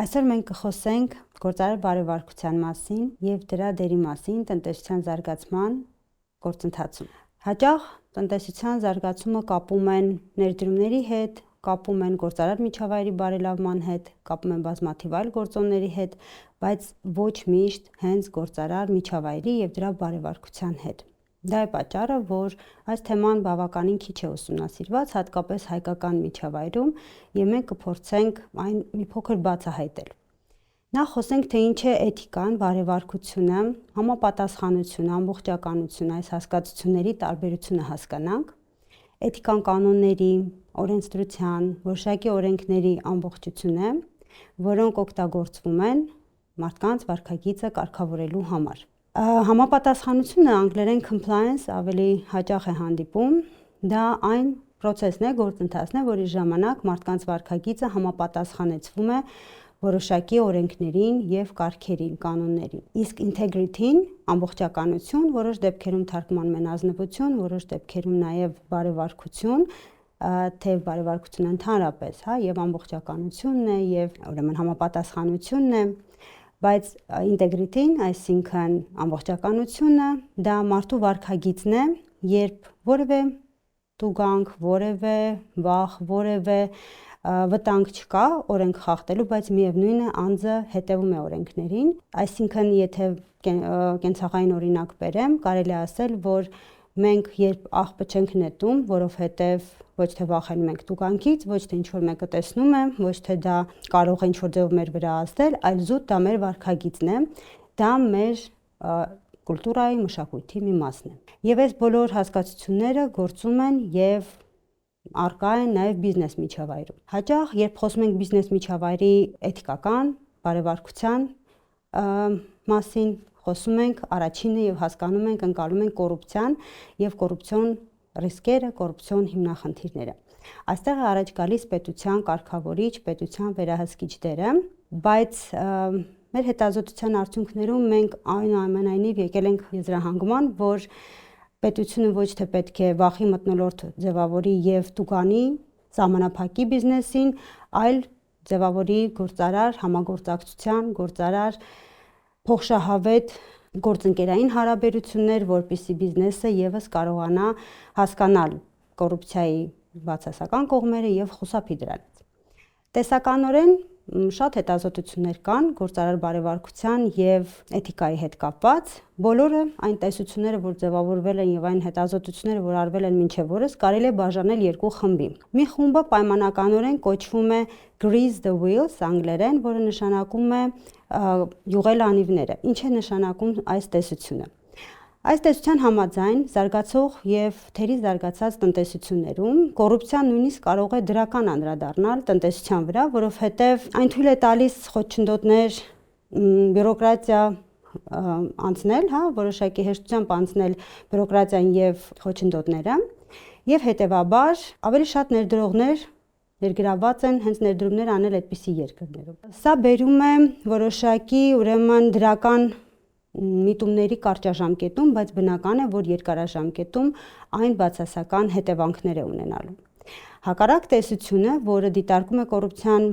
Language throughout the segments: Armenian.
Այսօր մենք կխոսենք գործարար բարևարկության մասին և դրա դերի մասին տնտեսության զարգացման գործընթացում։ Հաճախ տնտեսության զարգացումը կապում են ներդրումների հետ, կապում են գործարար միջավայրի բարելավման հետ, կապում են բազմաթիվ այլ գործոնների հետ, բայց ոչ միշտ հենց գործարար միջավայրի և դրա բարևարկության հետ։ Դա է պատճառը, որ այս թեման բավականին քիչ է ուսումնասիրված, հատկապես հայկական միջավայրում, և մենք կփորձենք այն մի փոքր բացահայտել։ Նախ խոսենք, թե ինչ է էթիկան, բարևարկությունը, համապատասխանությունը, ամբողջականությունը, այս հասկացությունների տարբերությունը հասկանանք, էթիկան կանոնների, օրենսդրության, որոշակի օրենքների ամբողջություն է, որոնք օգտագործվում են մարդկանց վարքագիծը կարգավորելու համար։ Համապատասխանությունը անգլերեն compliance ավելի հաճախ է հանդիպում, դա այն պրոցեսն է, գործընթացն է, որի ժամանակ մարդկանց վարքագիծը համապատասխանեցվում է որոշակի օրենքներին և կարգերին, կանոններին։ Իսկ integrity-ն, ամբողջականություն, որոշ դեպքերում թարգմանում են ազնվություն, որոշ դեպքերում նաև բարևարկություն, թե բարևարկությունը ընդհանրապես, և ամբողջականությունն է, և ուրեմն համապատասխանությունն է, բայց integrity-ն, այսինքն ամբողջականությունը, դա մարդու վարքագիծն է, երբ որևէ տուգանք, որևէ վախ, որևէ վտանգ չկա օրենք խախտելու, բայց միևնույն է անձը հետևում է օրենքներին, այսինքն եթե կենցաղային օրինակ բերեմ, կարելի է ասել, որ մենք երբ աղբը չենք նետում, որովհետև ոչ թե վախենում ենք տուգանքից, ոչ թե ինչ-որ մեկը տեսնում է, ոչ թե դա կարող է ինչ-որ ձևով մեր վրա ազդել, այլ զուտ դա մեր վարքագիծն է, դա մեր կուլտուրայի, մշակույթի մի մասն է։ Եվ այս բոլոր հասկացությունները գործում են և առկա են նաև բիզնես միջավայրում։ Հաճախ, երբ խոսում ենք բիզնես միջավայրի էթիկական, բարևարկության մասին, խոսում ենք առաջինը և հասկանում ենք, ընկալում ենք կոռուպցիան և կոռուպցիոն ռիսկերը, կոռուպցիոն հիմնախնդիրները։ Այստեղ է առաջ գալիս պետության կարգավորիչ, պետության վերահսկիչ դերը, բայց մեր հետազոտության արդյունքներում մենք այնուամենայնիվ եկել ենք եզրահանգման, որ պետությունը ոչ թե պետք է վախի մթնոլորտ ձևավորի և տուգանի, սահմանափակի բիզնեսին, այլ ձևավորի գործարար համագործակցության, գործարար փոխշահավետ գործընկերային հարաբերություններ, որպեսզի բիզնեսը ևս կարողանա հասկանալ կոռուպցիայի բացասական կողմերը և խուսափի դրանից։ Տեսականորեն շատ հետազոտություններ կան գործարար բարևարկության և էթիկայի հետ կապված, բոլորը այն տեսությունները, որ ձևավորվել են և այն հետազոտությունները, որ արվել են մինչև օրս, կարելի է բաժանել երկու խմբի։ Մի խումբը պայմանականորեն կոչվում է grease the wheels անգլերեն, որը նշանակում է յուղել անիվները։ Ինչ է նշանակում այս տեսությունը։ Այս տեսության համաձայն զարգացող և թերի զարգացած տնտեսություններում կոռուպցիան նույնիսկ կարող է դրական անդրադառնալ տնտեսության վրա, որովհետև այն թույլ է տալիս խոչընդոտներ, բյուրոկրատիա անցնել, որոշակի հեշտությամբ անցնել բյուրոկրատիան և խոչընդոտները, և հետևաբար ավելի շատ ներդրողներ ներգրավված են հենց ներդրումներ անել այդպիսի երկրներում։ Սա բերում է որոշակի ուրեմն դրական միտումների կարճաժամկետում, բայց բնական է, որ երկարաժամկետում այն բացասական հետևանքներ է ունենալու։ Հակառակ տեսությունը, որը դիտարկում է կոռուպցիան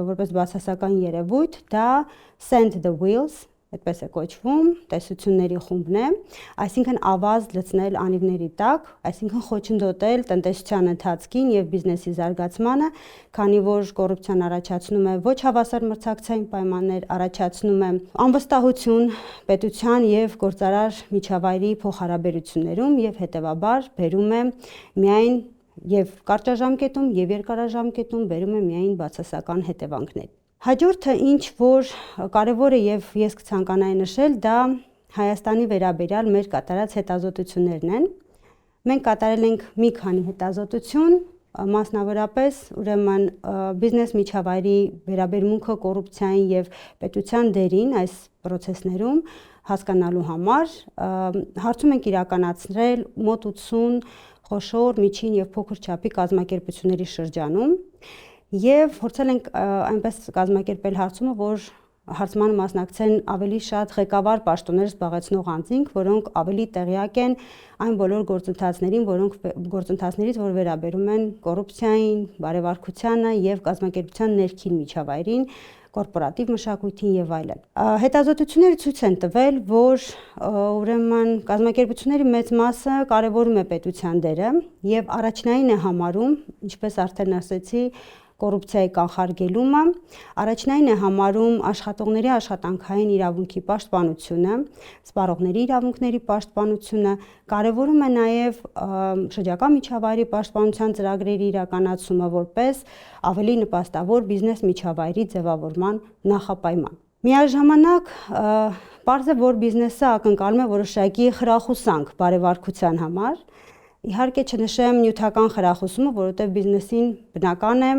որպես բացասական երևույթ, դա send the wheels, այդպես է կոչվում, տեսությունների խումբն է, այսինքն ավազ լցնել անիվների տակ, այսինքն խոչընդոտել տնտեսության ընթացքին և բիզնեսի զարգացմանը, քանի որ կոռուպցիան առաջացնում է ոչ հավասար մրցակցային պայմաններ, առաջացնում է անվստահություն պետության և գործարար միջավայրի փոխհարաբերություններում և հետևաբար բերում է միայն և կարճաժամկետում և երկարաժամկետում բերում է միայն բացասական հետևանքներ։ Հաջորդը, ինչ որ կարևոր է և ես կցանկանայի նշել, դա Հայաստանի վերաբերյալ մեր կատարած հետազոտություններն են։ Մենք կատարել ենք մի քանի հետազոտություն, մասնավորապես ուրեմն բիզնես միջավայրի վերաբերմունքը կոռուպցիային և պետության դերին այս պրոցեսներում հասկանալու համար, հարցում ենք իրականացրել մոտ 80 խոշոր, միջին և փոքր չափի կազմակերպությունների շրջանում և փորձել ենք այնպես կազմակերպել հարցումը, որ հարցմանը մասնակցեն ավելի շատ ղեկավար պաշտոններ զբաղեցնող անձինք, որոնք ավելի տեղյակ են այն բոլոր գործընթացներից, որ վերաբերում են կոռուպցիային, բարեվարկությանը եւ կազմակերպության ներքին միջավայրին, կորպորատիվ մշակույթին եւ այլն։ Հետազոտությունները ցույց են տվել, որ ուրեմն կազմակերպությունների մեծ մասը կարևորում է պետության դերը եւ առաջնային է համարում, ինչպես արդեն ասեցի, կոռուպցիայի կանխարգելումը, առաջնային է համարում աշխատողների աշխատանքային իրավունքի պաշտպանությունը, սպառողների իրավունքների պաշտպանությունը, կարևորում է նաև շրջակա միջավայրի պաշտպանության ծրագրերի իրականացումը որպես ավելի նպաստավոր բիզնես միջավայրի ձևավորման նախապայման։ Միաժամանակ պարզ է, որ բիզնեսը ակնկալում է որոշակի խրախուսանք բարեվարկության համար։ Իհարկե չնշեմ նյութական խրախուսումը, որովհետև բիզնեսին բնական է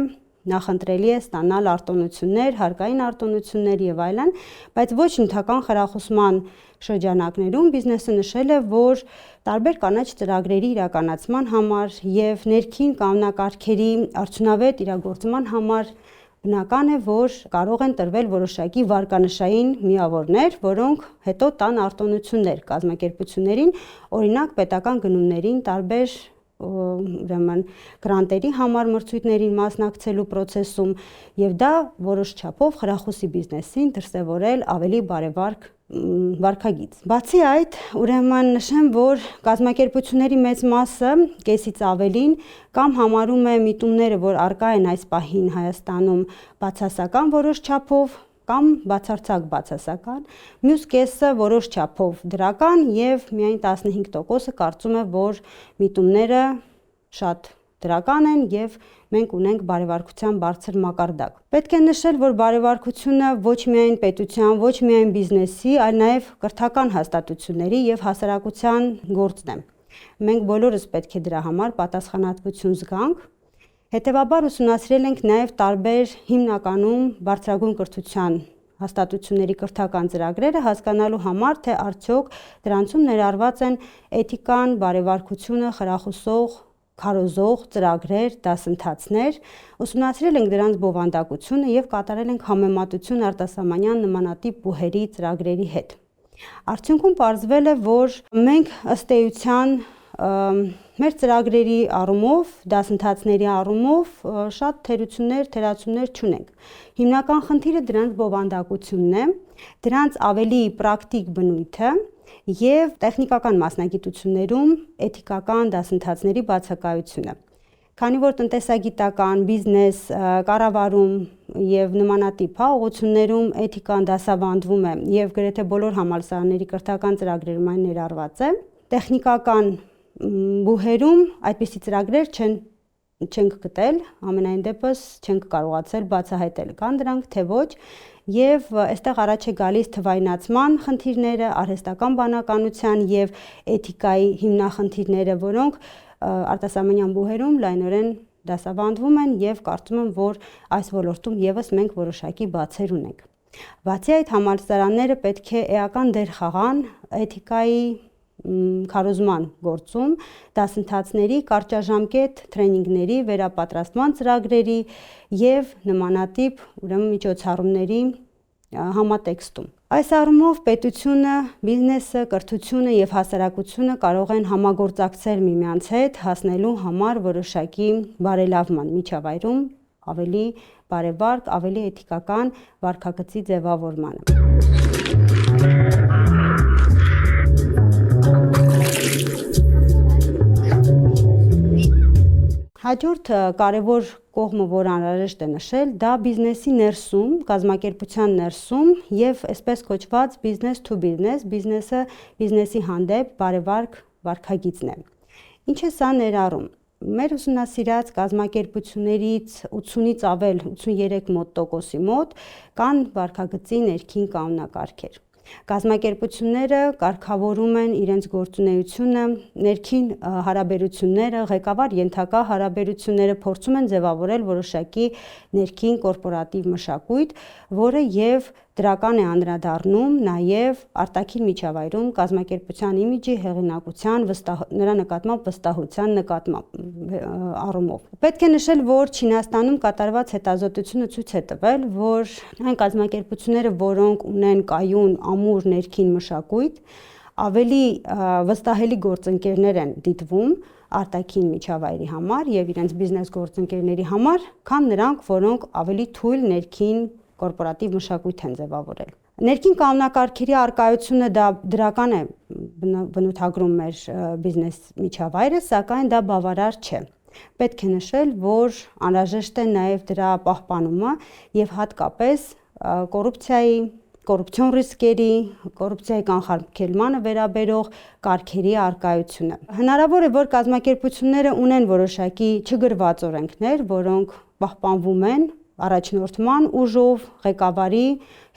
նախընտրելի է ստանալ արտոնություններ, հարկային արտոնություններ եւ այլն, բայց ոչ նյութական խրախուսման շրջանակներում բիզնեսը նշել է, որ տարբեր կանաչ ծրագրերի իրականացման համար եւ ներքին կանոնակարգերի արդյունավետ իրագործման համար բնական է, որ կարող են տրվել որոշակի վարկանշային միավորներ, որոնք հետո տան արտոնություններ կազմակերպություններին, օրինակ պետական գնումներին, տարբեր ուրեմն գրանտերի համար մրցույթներին մասնակցելու process-ում եւ դա որոշ չափով խրախուսի բիզնեսին դրսեւորել ավելի բարեվարկ վարքագիծ։ Բացի այդ, ուրեմն նշեմ, որ կազմակերպությունների մեծ մասը, կեսից ավելին, կամ համարում է միտումները, որ առկա են այս պահին Հայաստանում, բացասական որոշ չափով, կամ բացարձակ բացասական, մյուս կեսը որոշ չափով դրական եւ միայն 15%-ը կարծում է, որ միտումները շատ դրական են եւ մենք ունենք բարեվարկության բարձր մակարդակ։ Պետք է նշել, որ բարեվարկությունը ոչ միայն պետության, ոչ միայն բիզնեսի, այլ նաեւ կրթական հաստատությունների եւ հասարակության գործն է։ Մենք բոլորս պետք է դրա համար պատասխանատվություն զգանք։ Հետևաբար ուսումնասիրել ենք նաև տարբեր հիմնականում բարձրագույն կրթության հաստատությունների կրթական ծրագրերը հասկանալու համար, թե արդյոք դրանցում ներառված են էթիկան, բարեվարկությունը խրախուսող, քարոզող ծրագրեր, դասընթացներ, ուսումնասիրել ենք դրանց բովանդակությունը եւ կատարել ենք համեմատություն արտասահմանյան նմանատիպ բուհերի ծրագրերի հետ։ Արդյունքում պարզվել է, որ մենք ըստ էության մեր ծրագրերի առումով, դասընթացների առումով շատ թերացումներ չունենք։ Հիմնական խնդիրը դրանց բովանդակությունն է, դրանց ավելի պրակտիկ բնույթը եւ տեխնիկական մասնագիտություններում էթիկական դասընթացների բացակայությունը։ Քանի որ տնտեսագիտական, բիզնես, կառավարում եւ նմանատիպ ուղղություններում էթիկան դասավանդվում է եւ գրեթե բոլոր համալսարանների կրթական ծրագրերում այն ներառված է, տեխնիկական բուհերում այդպիսի ծրագրեր չենք գտել, ամենայն դեպս չենք կարողացել բացահայտել, կան դրանք թե ոչ, եւ այստեղ առաջ է գալիս թվայնացման խնդիրները, արհեստական բանականության եւ էթիկայի հիմնախնդիրները, որոնք արտասահմանյան բուհերում լայնորեն դասավանդվում են եւ կարծում եմ, որ այս ոլորտում եւս մենք որոշակի բացեր ունենք։ Բացի այդ, համալսարանները պետք է էական դեր խաղան էթիկայի քարոզման գործում, դասընթացների, կարճաժամկետ տրեյնինգների, վերապատրաստման ծրագրերի եւ նմանատիպ միջոցառումների համատեքստում։ Այս առումով պետությունը, բիզնեսը, կրթությունը եւ հասարակությունը կարող են համագործակցել միմյանց հետ հասնելու համար որոշակի բարելավման միջավայրում ավելի բարեվարկ, ավելի էթիկական վարքագծի ձևավորմանը։ Հաջորդ կարևոր կողմը, որ անհրաժեշտ է նշել, դա բիզնեսի ներսում, կազմակերպության ներսում եւ այսպես կոչված business to business, բիզնեսի հանդեպ բարեվարկ վարքագիծն է։ Ինչ է սա ներառում։ Մեր ուսումնասիրած կազմակերպություններից 80-ից ավել 83% մոտ կան վարքագծի ներքին կանոնակարգեր։ Կազմակերպությունները կարգավորում են իրենց գործունեությունը, ներքին հարաբերությունները, ղեկավար ենթակա հարաբերությունները փորձում են ձևավորել որոշակի ներքին կորպորատիվ մշակույթ, որը եւ դրական է անդրադառնում նաև արտաքին միջավայրում կազմակերպության իմիջի, հեղինակության, նրա նկատմամբ վստահության առումով։ Պետք է նշել, որ Չինաստանում կատարված հետազոտությունը ցույց է տվել, որ այն կազմակերպությունները, որոնք ունեն կայուն, ամուր ներքին մշակույթ, ավելի վստահելի գործընկերներ են դիտվում արտաքին միջավայրի համար եւ իրենց բիզնես գործընկերների համար, քան նրանք, որոնք ավելի թույլ ներքին կորպորատիվ մշակույթ են ձևավորել։ Ներքին կանոնակարգերի առկայությունը դա դրական է բնութագրում մեր բիզնես միջավայրը, սակայն դա բավարար չէ։ Պետք է նշել, որ անհրաժեշտ է նաև դրա պահպանումը եւ հատկապես կոռուպցիոն ռիսկերի, կոռուպցիայի կանխարգելմանը վերաբերող կարգերի առկայությունը։ Հնարավոր է, որ կազմակերպությունները ունեն որոշակի չգրված օրենքներ, որոնք պահպանվում են առաջնորդման ուժով, ղեկավարի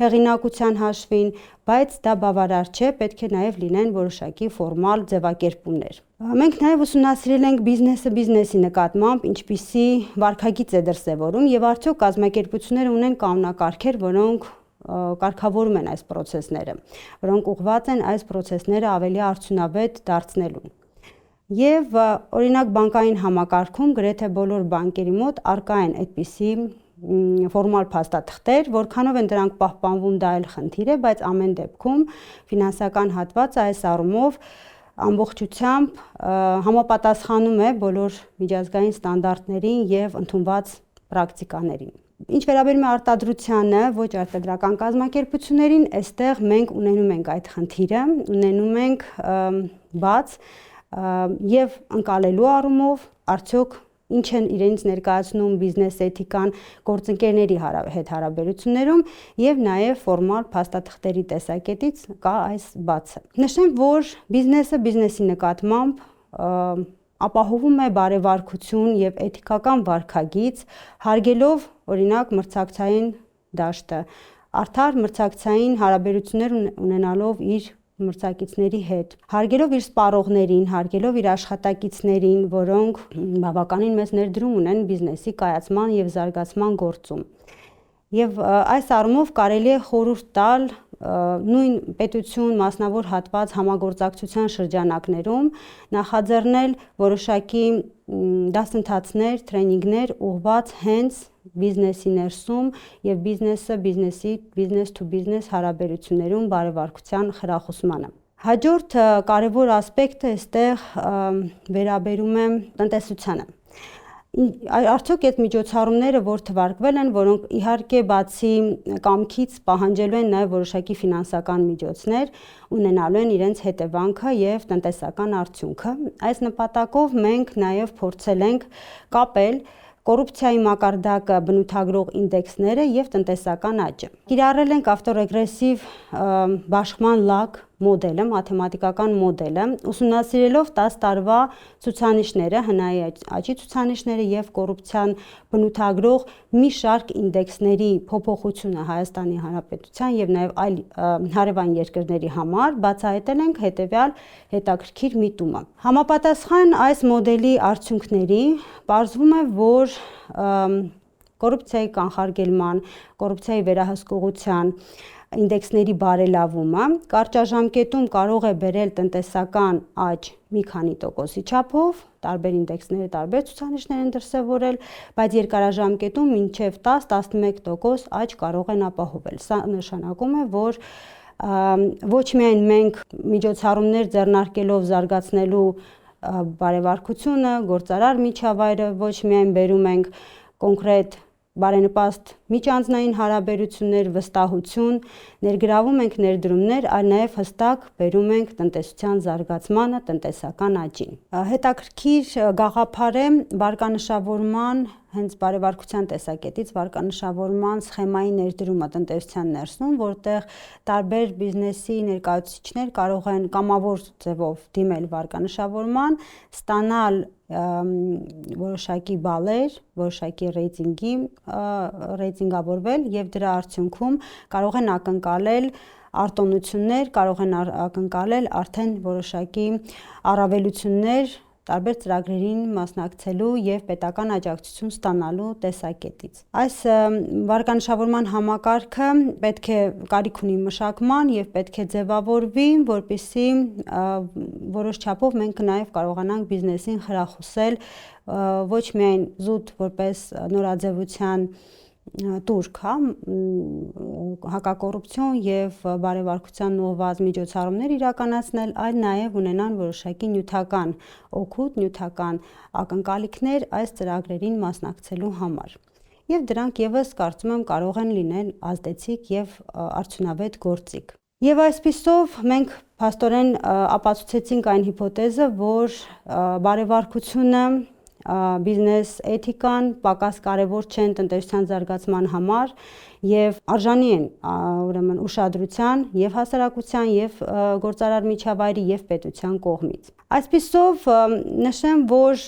հեղինակության հաշվին, բայց դա բավարար չէ, պետք է նաև լինեն որոշակի ֆորմալ ձևակերպումներ։ Մենք նաև ուսումնասիրել ենք բիզնեսը բիզնեսի նկատմամբ ինչպիսի վարքագիծ է դրսևորում եւ արդյոք կազմակերպությունները ունեն կանոնակարգեր, որոնք կարգավորում են այս պրոցեսները, որոնք ուղղված են այս պրոցեսները ավելի արդյունավետ դարձնելուն։ Եվ օրինակ բանկային համակարգում գրեթե բոլոր բանկերի մոտ առկա են այդպիսի ֆորմալ փաստաթղթեր, որքանով են դրանք պահպանվում, դա այլ խնդիր է, բայց ամեն դեպքում ֆինանսական հատվածը այս առումով ամբողջությամբ համապատասխանում է բոլոր միջազգային ստանդարտներին եւ ընդունված պրակտիկաներին։ Ինչ վերաբերում է արտադրությանը, ոչ արտադրական կազմակերպություններին, այստեղ մենք ունենում ենք այդ խնդիրը, ունենում ենք բաց եւ ընկալելու առումով արդյոք ինչ են իրենց ներկայացնում բիզնես էթիկան գործընկերների հետ հարաբերություններում եւ նաեւ ֆորմալ փաստաթղթերի տեսակետից կա այս բացը։ Նշեմ, որ բիզնեսը բիզնեսի նկատմամբ ապահովում է բարեվարքություն եւ էթիկական վարքագիծ, հարգելով օրինակ մրցակցային դաշտը, արդար մրցակցային հարաբերություններ ունենալով իր մրցակիցների հետ, հարգելով իր սպառողներին, հարգելով իր աշխատակիցներին, որոնք բավականին մեծ ներդրում ունեն բիզնեսի կայացման եւ զարգացման գործում։ Եվ այս առումով կարելի է խորհուրդ տալ նույն պետություն, մասնավոր հատված համագործակցության շրջանակներում նախաձեռնել որոշակի դասընթացներ, տրեյնինգներ ուղղված հենց բիզնեսի ներսում եւ բիզնես to բիզնես հարաբերություններում բարեվարքության խրախուսմանը։ Հաջորդ կարևոր ասպեկտը այստեղ վերաբերում է տնտեսությանը։ Արդյոք այդ միջոցառումները, որ թվարկվել են, որոնք իհարկե բացի կամքից պահանջելու են նաև որոշակի ֆինանսական միջոցներ, ունենալու են իրենց հետևանքը եւ տնտեսական արդյունքը։ Այս նպատակով մենք նաև փորձել ենք կապել կոռուպցիայի մակարդակը բնութագրող ինդեքսները եւ տնտեսական աճը։ Կիրառել ենք ավտորեգրեսիվ բաշխման լակ մոդելը, մաթեմատիկական մոդելը, ուսումնասիրելով 10 տարվա ցուցանիշները, հնայի աճի ցուցանիշները եւ կոռուպցիան բնութագրող մի շարք ինդեքսների փոփոխությունը Հայաստանի Հանրապետության եւ նաեւ այլ հարևան երկրների համար, բացահայտել ենք հետեւյալ հետաքրքիր միտումը։ Համապատասխան այս մոդելի արդյունքների, պարզվում է, որ կոռուպցիայի կանխարգելման, կոռուպցիայի վերահսկողության ինդեքսների բարելավումը կարճաժամկետում կարող է բերել տնտեսական աճ մի քանի տոկոսի չափով, տարբեր ինդեքսները տարբեր ցուցանիշներ են դրսևորել, բայց երկարաժամկետում մինչև 10-11% աճ կարող են ապահովել։ Սա նշանակում է, որ ոչ միայն մենք միջոցառումներ ձեռնարկելով զարգացնելու բարեվարքությունը, գործարար միջավայրը, ոչ միայն բերում ենք կոնկրետ բարենպաստ միջանձնային հարաբերություններ, վստահություն, ներգրավում ենք ներդրումներ, այլ նաև հստակ բերում ենք տնտեսության զարգացմանը, տնտեսական աճին։ Հետաքրքիր գաղափար է վարկանշավորման, հենց բարեվարքության տեսակետից վարկանշավորման սխեմայի ներդրումը տնտեսության ներսում, որտեղ տարբեր բիզնեսի ներկայացուցիչներ կարող են կամավոր ձևով դիմել վարկանշավորման, ստանալ որոշակի բալեր, որոշակի ռեյտինգավորվել եւ դրա արդյունքում կարող են ակնկալել արտոնություններ, կարող են ակնկալել արդեն որոշակի առավելություններ տարբեր ծրագրերին մասնակցելու եւ պետական աջակցություն ստանալու տեսակետից։ Այս վարկանշավորման համակարգը պետք է կարիք ունի մշակման եւ պետք է ձևավորվի, որպեսզի որոշ չափով մենք նաեւ կարողանանք բիզնեսին խրախուսել ոչ միայն զուտ որպես նորաձևության турք, հակակոռուպցիոն եւ բարեվարկության ուղղված միջոցառումներ իրականացնել, այլ նաեւ ունենան որոշակի նյութական օգուտ, նյութական ակնկալիքներ այս ծրագրերին մասնակցելու համար։ Եվ դրանք եւս կարծում եմ կարող են լինել ազդեցիկ եւ արդյունավետ գործիք։ Եվ այսպիսով մենք փաստորեն ապացուցեցինք այն հիպոթեզը, որ բարեվարկությունը բիզնես էթիկան պակաս կարևոր չեն տնտեսության զարգացման համար եւ արժանի են ուրեմն ուշադրության եւ հասարակության եւ գործարար միջավայրի եւ պետության կողմից։ Այսպիսով նշեմ, որ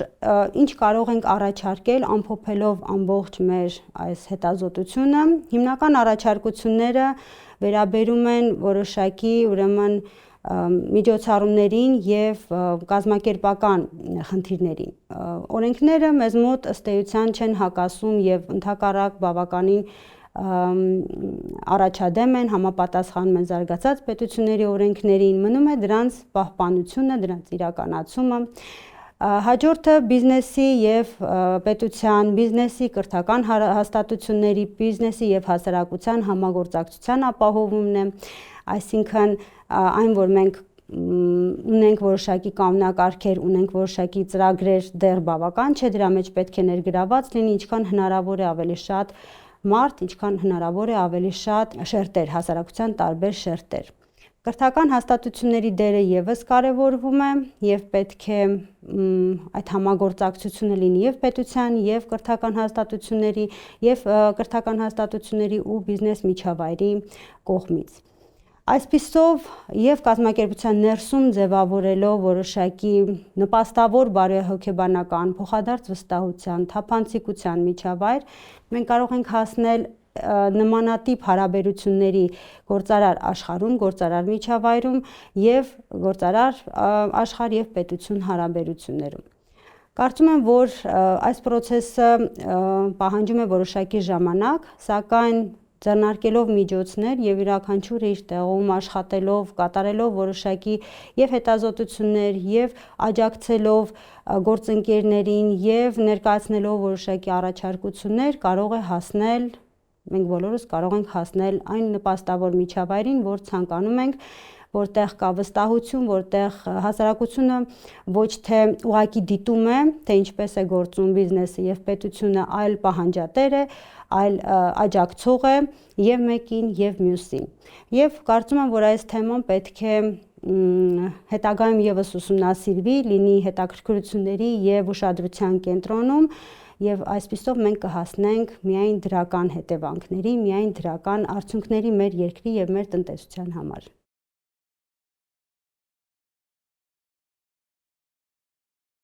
ինչ կարող ենք առաջարկել ամփոփելով ամբողջ մեր այս հետազոտությունը, հիմնական առաջարկությունները վերաբերում են որոշակի ուրեմն միջոցառումներին եւ կազմակերպական խնդիրներին։ Օրենքները մեզ մոտ ըստ էության չեն հակասում եւ ընդհակառակ բավականին առաջադեմ են, համապատասխանում են զարգացած պետությունների օրենքներին, մնում է դրանց պահպանությունը, դրանց իրականացումը։ Հաջորդը բիզնեսի եւ պետության, բիզնեսի կրթական հաստատությունների, բիզնեսի եւ հասարակության համագործակցության ապահովումն է, այսինքն այն, որ մենք ունենք որոշակի կանոնակարգեր, ունենք որոշակի ծրագրեր, դեռ բավական չէ, դրա մեջ պետք է ներգրաված լինի ինչքան հնարավոր է ավելի շատ մարդ, ինչքան հնարավոր է ավելի շատ շերտեր, հասարակության տարբեր շերտեր։ Կրթական հաստատությունների դերը եւս կարևորվում է եւ պետք է այդ համագործակցությունը լինի եւ պետության եւ կրթական հաստատությունների եւ կրթական հաստատությունների ու բիզնես միջավայրի կողմից։ Այսպիսով եւ կազմակերպության ներսում ձևավորելով որոշակի նպաստավոր բարեհոգեբանական փոխադարձ վստահության, թափանցիկության միջավայր, մենք կարող ենք հասնել նմանատիպ հարաբերությունների գործարար աշխարհում, գործարար միջավայրում եւ գործարար աշխարհ եւ պետություն հարաբերություններում։ Կարծում եմ, որ այս process-ը պահանջում է որոշակի ժամանակ, սակայն ձեռնարկելով միջոցներ եւ յուրաքանչյուրը իր տեղում աշխատելով, կատարելով որոշակի եւ հետազոտություններ եւ աջակցելով գործընկերներին եւ ներկայացնելով որոշակի առաջարկություններ կարող է հասնել, մենք բոլորս կարող ենք հասնել այն նպաստավոր միջավայրին, որ ցանկանում ենք, որտեղ կա վստահություն, որտեղ հասարակությունը ոչ թե ուղղակի դիտում է, թե ինչպես է գործում բիզնեսը եւ պետությունը, այլ պահանջատեր է, այլ աջակցող է եւ մեկին եւ մյուսին։ Եվ կարծում եմ, որ այս թեման պետք է հետագայում եւս ուսումնասիրվի, լինի հետաքրքրությունների եւ ուշադրության կենտրոնում եւ այսպիսով մենք կհասնենք միայն դրական հետևանքների, միայն դրական արդյունքների մեր երկրի եւ մեր տնտեսության համար։